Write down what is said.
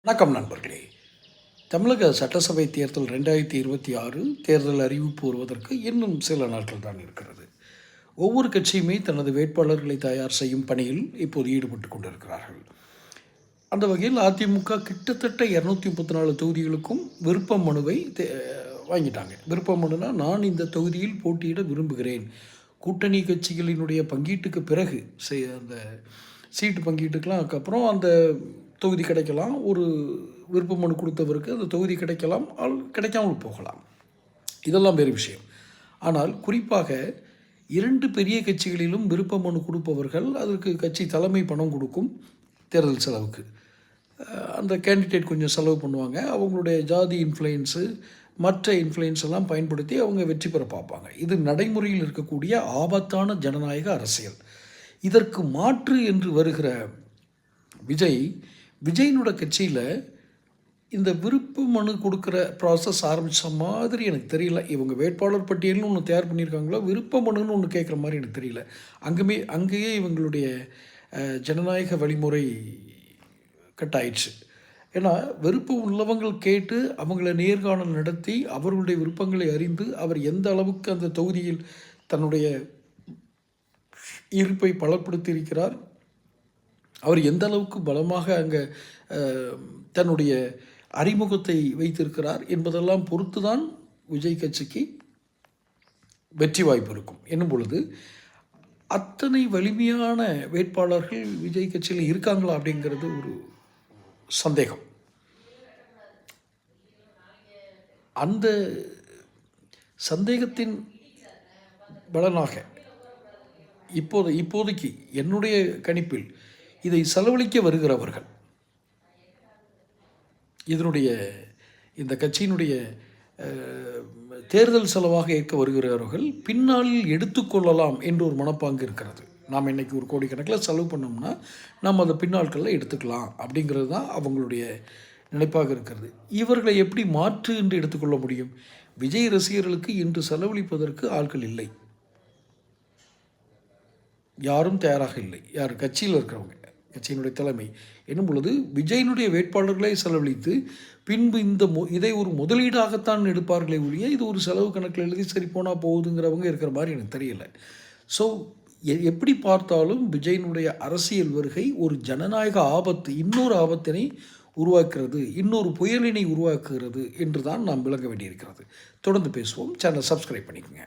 வணக்கம் நண்பர்களே. தமிழக சட்டசபை தேர்தல் 2026 தேர்தல் அறிவிப்பு வருவதற்கு இன்னும் சில நாட்கள் தான் இருக்கிறது. ஒவ்வொரு கட்சியுமே தனது வேட்பாளர்களை தயார் செய்யும் பணியில் இப்போது ஈடுபட்டு கொண்டிருக்கிறார்கள். அந்த வகையில் அதிமுக கிட்டத்தட்ட 234 தொகுதிகளுக்கும் விருப்ப மனுவை வாங்கிட்டாங்க. விருப்ப மனுனா, நான் இந்த தொகுதியில் போட்டியிட விரும்புகிறேன், கூட்டணி கட்சிகளினுடைய பங்கீட்டுக்கு பிறகு அந்த சீட்டு பங்கீட்டுக்கெலாம் அதுக்கப்புறம் அந்த தொகுதி கிடைக்கலாம். ஒரு விருப்ப மனு கொடுத்தவருக்கு அந்த தொகுதி கிடைக்கலாம், கிடைக்காமல் போகலாம். இதெல்லாம் வேறு விஷயம். ஆனால் குறிப்பாக 2 பெரிய கட்சிகளிலும் விருப்ப மனு கொடுப்பவர்கள் அதற்கு கட்சி தலைமை பணம் கொடுக்கும். தேர்தல் செலவுக்கு அந்த கேண்டிடேட் கொஞ்சம் செலவு பண்ணுவாங்க. அவங்களுடைய ஜாதி இன்ஃப்ளூயன்ஸு, மற்ற இன்ஃப்ளூயன்ஸ் எல்லாம் பயன்படுத்தி அவங்க வெற்றி பெற பார்ப்பாங்க. இது நடைமுறையில் இருக்கக்கூடிய ஆபத்தான ஜனநாயக அரசியல். இதற்கு மாற்று என்று வருகிற விஜயினோட கட்சியில் இந்த விருப்ப மனு கொடுக்குற ப்ராசஸ் ஆரம்பித்த மாதிரி எனக்கு தெரியல. இவங்க வேட்பாளர் பட்டியல்னு ஒன்று தயார் பண்ணியிருக்காங்களோ, விருப்ப மனுன்னு ஒன்று கேட்குற மாதிரி எனக்கு தெரியல. அங்கேயே இவங்களுடைய ஜனநாயக வழிமுறை கட்டாயிடுச்சு. ஏன்னா விருப்பம் உள்ளவங்கள் கேட்டு அவங்கள நேர்காணல் நடத்தி அவர்களுடைய விருப்பங்களை அறிந்து அவர் எந்த அளவுக்கு அந்த தொகுதியில் தன்னுடைய இருப்பை பலப்படுத்தி இருக்கிறார், அவர் எந்த அளவுக்கு பலமாக அங்கே தன்னுடைய அறிமுகத்தை வைத்திருக்கிறார் என்பதெல்லாம் பொறுத்து தான் விஜய் கட்சிக்கு வெற்றி வாய்ப்பு இருக்கும். என்னும் பொழுது அத்தனை வலிமையான வேட்பாளர்கள் விஜய் கட்சியில் இருக்காங்களா அப்படிங்கிறது ஒரு சந்தேகம். அந்த சந்தேகத்தின் பலனாக இப்போதைக்கு என்னுடைய கணிப்பில் இதை செலவழிக்க வருகிறவர்கள், இந்த கட்சியினுடைய தேர்தல் செலவாக ஏற்க வருகிறவர்கள் பின்னாளில் எடுத்துக்கொள்ளலாம் என்று ஒரு மனப்பாங்கு இருக்கிறது. நாம் இன்றைக்கி ஒரு கோடிக்கணக்கில் செலவு பண்ணோம்னா நாம் அதை பின்னாட்களில் எடுத்துக்கலாம் அப்படிங்கிறது தான் அவங்களுடைய நினைப்பாக இருக்கிறது. இவர்களை எப்படி மாற்று என்று எடுத்துக்கொள்ள முடியும்? விஜய் ரசிகர்களுக்கு இன்று செலவழிப்பதற்கு ஆட்கள் இல்லை, யாரும் தயாராக இல்லை. யார் கட்சியில் இருக்கிறவங்க, கட்சியினுடைய தலைமை என்னும் பொழுது விஜயினுடைய வேட்பாளர்களை செலவழித்து பின்பு இதை ஒரு முதலீடாகத்தான் எடுப்பார்களே ஒழிய இது ஒரு செலவு கணக்கில் எழுதி சரி போனால் போகுதுங்கிறவங்க இருக்கிற மாதிரி எனக்கு தெரியலை. ஸோ எப்படி பார்த்தாலும் விஜயினுடைய அரசியல் வருகை ஒரு ஜனநாயக ஆபத்து, இன்னொரு ஆபத்தினை உருவாக்குறது, இன்னொரு புயலினை உருவாக்குகிறது என்று தான் நாம் விளங்க வேண்டியிருக்கிறது. தொடர்ந்து பேசுவோம். சேனலை சப்ஸ்கிரைப் பண்ணிக்கோங்க.